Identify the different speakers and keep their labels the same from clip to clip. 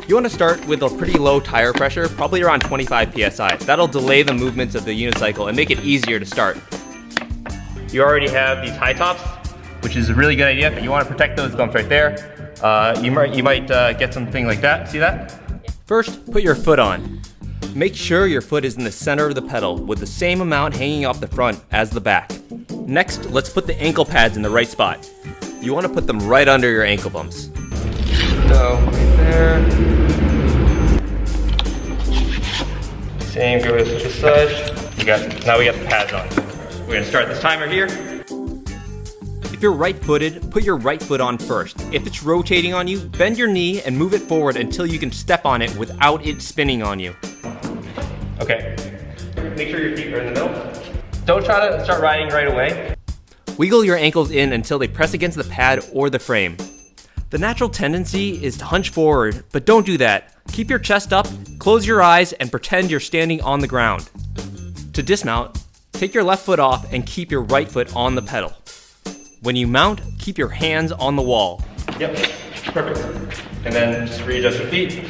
Speaker 1: You want to start with a pretty low tire pressure, probably around 25 psi. That'll delay the movements of the unicycle and make it easier to start. You already have these high tops, which is a really good idea. You want to protect those bumps right there. You might get something like that. See that? First, put your foot on. Make sure your foot is in the center of the pedal with the same amount hanging off the front as the back. Next, let's put the ankle pads in the right spot. You want to put them right under your ankle bumps. So, right there. Same goes this side. Now we got the pads on. We're gonna start this timer here. If you're right-footed, put your right foot on first. If it's rotating on you, bend your knee and move it forward until you can step on it without it spinning on you. Okay, make sure your feet are in the middle. Don't try to start riding right away. Wiggle your ankles in until they press against the pad or the frame. The natural tendency is to hunch forward, but don't do that. Keep your chest up, close your eyes, and pretend you're standing on the ground. To dismount, take your left foot off and keep your right foot on the pedal. When you mount, keep your hands on the wall. Yep, perfect. And then just readjust your feet.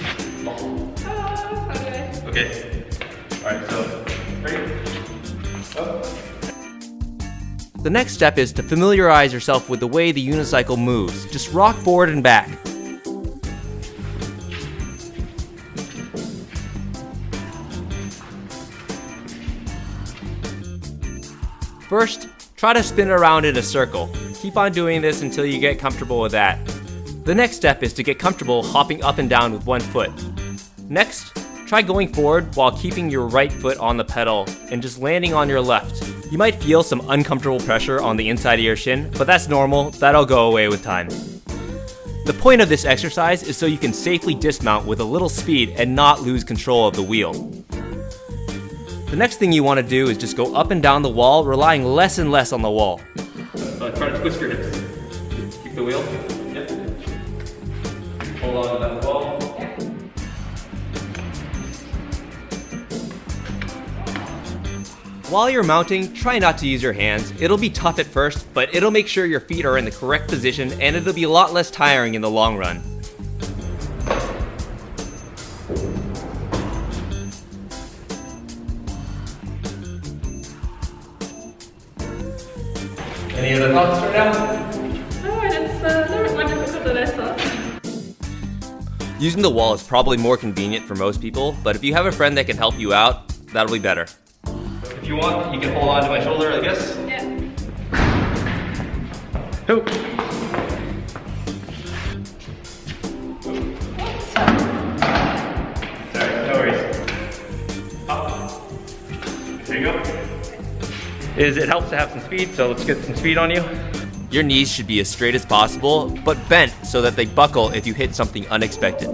Speaker 1: Okay. All right, so ready? Up. The next step is to familiarize yourself with the way the unicycle moves. Just rock forward and back. First, try to spin around in a circle. Keep on doing this until you get comfortable with that. The next step is to get comfortable hopping up and down with one foot. Next, try going forward while keeping your right foot on the pedal and just landing on your left. You might feel some uncomfortable pressure on the inside of your shin, but that's normal. That'll go away with time. The point of this exercise is so you can safely dismount with a little speed and not lose control of the wheel. The next thing you want to do is just go up and down the wall, relying less and less on the wall. Try to twist your hips. Keep the wheel. Yep. Hold on to that wall. While you're mounting, try not to use your hands. It'll be tough at first, but it'll make sure your feet are in the correct position and it'll be a lot less tiring in the long run. Any other thoughts right now?
Speaker 2: No, it's not more difficult than I thought.
Speaker 1: Using the wall is probably more convenient for most people, but if you have a friend that can help you out, that'll be better. If you want, you can hold on to my shoulder, I guess.
Speaker 2: Yeah.
Speaker 1: Hoop. Sorry, no worries. Up. There you go. It helps to have some speed, so let's get some speed on you. Your knees should be as straight as possible, but bent so that they buckle if you hit something unexpected.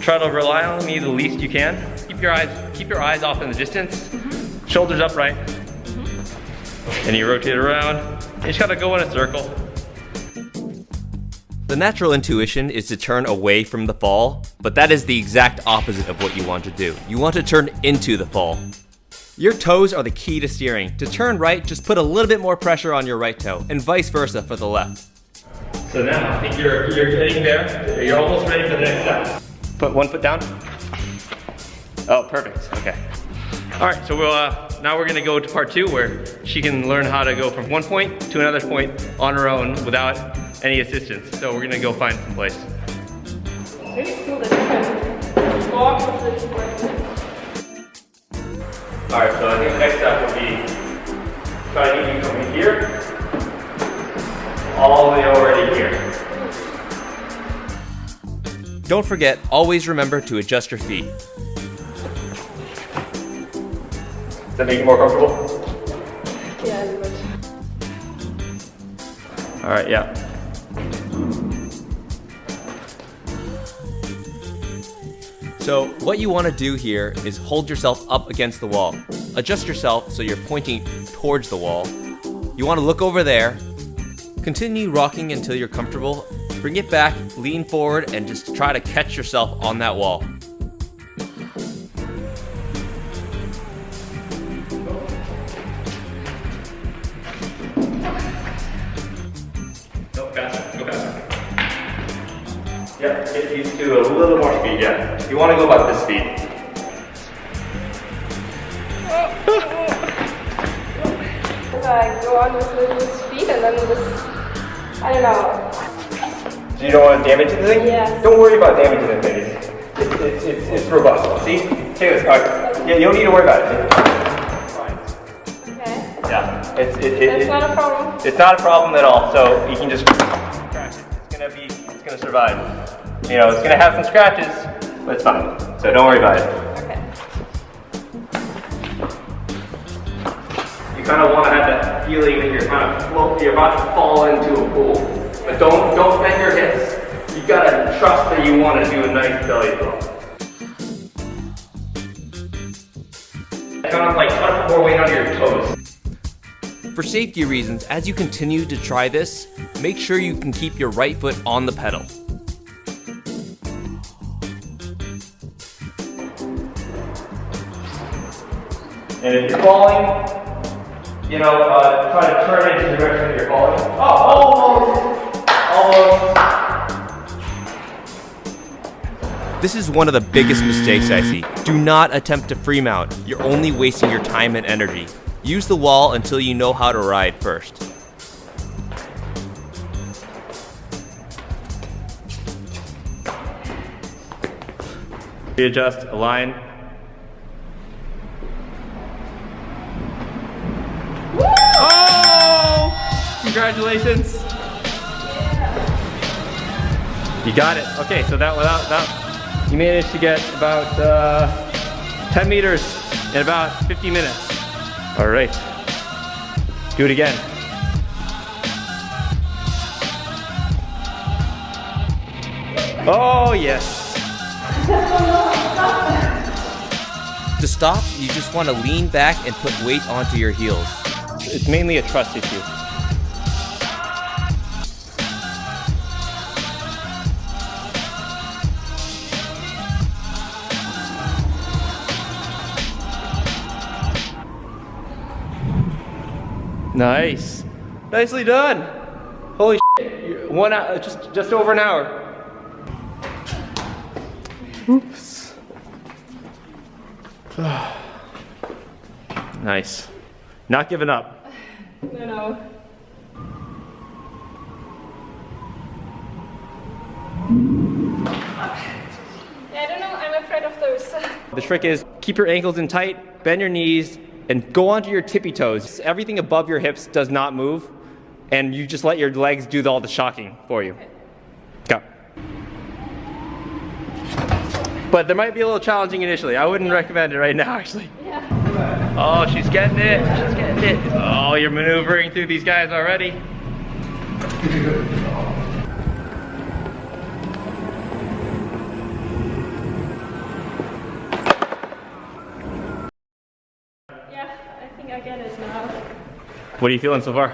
Speaker 1: Try to rely on me the least you can. Keep your eyes off in the distance. Shoulders upright. And you rotate around. You just gotta go in a circle. The natural intuition is to turn away from the fall, but that is the exact opposite of what you want to do. You want to turn into the fall. Your toes are the key to steering. To turn right, just put a little bit more pressure on your right toe, and vice versa for the left. So now, I think you're getting there. You're almost ready for the next step. Put one foot down. Oh, perfect, okay. All right, so now we're gonna go to part 2 where she can learn how to go from one point to another point on her own without any assistance. So we're gonna go find some place.
Speaker 2: Really cool that you can walk with this one.
Speaker 1: All right, so I think the next step will be try to get you from here all the way over to here. Don't forget, always remember to adjust your feet. Does that make you more comfortable?
Speaker 2: Yeah, a little bit.
Speaker 1: All right, yeah. So what you want to do here is hold yourself up against the wall. Adjust yourself so you're pointing towards the wall. You want to look over there. Continue rocking until you're comfortable. Bring it back, lean forward, and just try to catch yourself on that wall. Go faster, go faster. Yeah, get used to a little more speed, yeah. You want to go about this speed.
Speaker 2: If I go on with little speed and then just, I don't know.
Speaker 1: So you don't want to damage the thing?
Speaker 2: Yes.
Speaker 1: Don't worry about damaging the thing. It's robust. See? Take this. Alright. Yeah, you don't need to worry about it. Fine.
Speaker 2: Okay.
Speaker 1: Yeah.
Speaker 2: That's not a problem.
Speaker 1: It's not a problem at all. So you can just scratch it. It's gonna survive. You know, it's gonna have some scratches, but it's fine. So don't worry about it.
Speaker 2: Okay.
Speaker 1: You kind of want to have that feeling that you're about to fall into a pool. But don't bend your hips. You gotta trust that you want to do a nice belly flow. Kind of like try to put more weight onto your toes.
Speaker 3: For safety reasons, as you continue to try this, make sure you can keep your right foot on the pedal.
Speaker 1: And if you're falling, you know, try to turn into the direction that you're falling. Oh, almost.
Speaker 3: This is one of the biggest mistakes I see. Do not attempt to free mount. You're only wasting your time and energy. Use the wall until you know how to ride first.
Speaker 1: Readjust, align. Oh! Congratulations! You got it. Okay, so that you managed to get about 10 meters in about 50 minutes. All right. Do it again. Oh, yes.
Speaker 3: To stop, you just want to lean back and put weight onto your heels.
Speaker 1: It's mainly a trust issue. Nice. Nicely done. Holy shit. 1 hour, just over an hour. Oops. Nice. Not giving up.
Speaker 2: No. Yeah, I don't know, I'm afraid of those.
Speaker 1: The trick is keep your ankles in tight, bend your knees, and go onto your tippy toes. Everything above your hips does not move, and you just let your legs do all the shocking for you. Go. But there might be a little challenging initially. I wouldn't recommend it right now, actually.
Speaker 2: Yeah.
Speaker 1: Oh, she's getting it. She's getting it. Oh, you're maneuvering through these guys already.
Speaker 2: Yeah, I think I get it now.
Speaker 1: What are you feeling so far?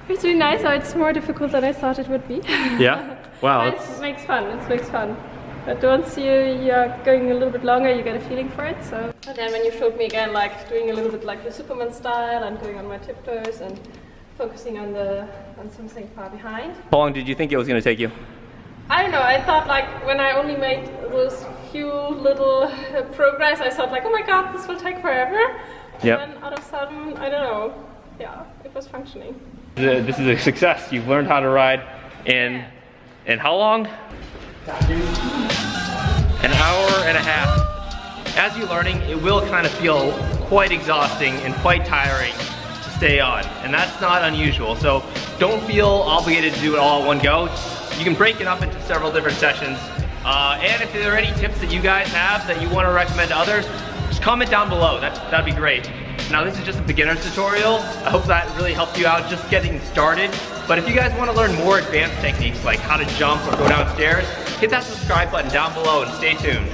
Speaker 2: It's really nice, it's more difficult than I thought it would be.
Speaker 1: Yeah? Wow.
Speaker 2: It makes fun, it makes fun. But once you're going a little bit longer, you get a feeling for it. So, and then when you showed me again, like doing a little bit like the Superman style and going on my tiptoes and focusing on something far behind.
Speaker 1: How long did you think it was going to take you?
Speaker 2: I don't know, I thought like when I only made those few little progress, I thought like, oh my god, this will take forever.
Speaker 1: Yep.
Speaker 2: And then all of a sudden, I don't know, yeah, it was functioning.
Speaker 1: This is a success. You've learned how to ride in how long? An hour and a half. As you're learning, it will kind of feel quite exhausting and quite tiring to stay on, and that's not unusual. So don't feel obligated to do it all at one go. You can break it up into several different sessions. And if there are any tips that you guys have that you want to recommend to others, just comment down below. That'd be great. Now this is just a beginner's tutorial. I hope that really helped you out just getting started. But if you guys want to learn more advanced techniques like how to jump or go downstairs, hit that subscribe button down below and stay tuned.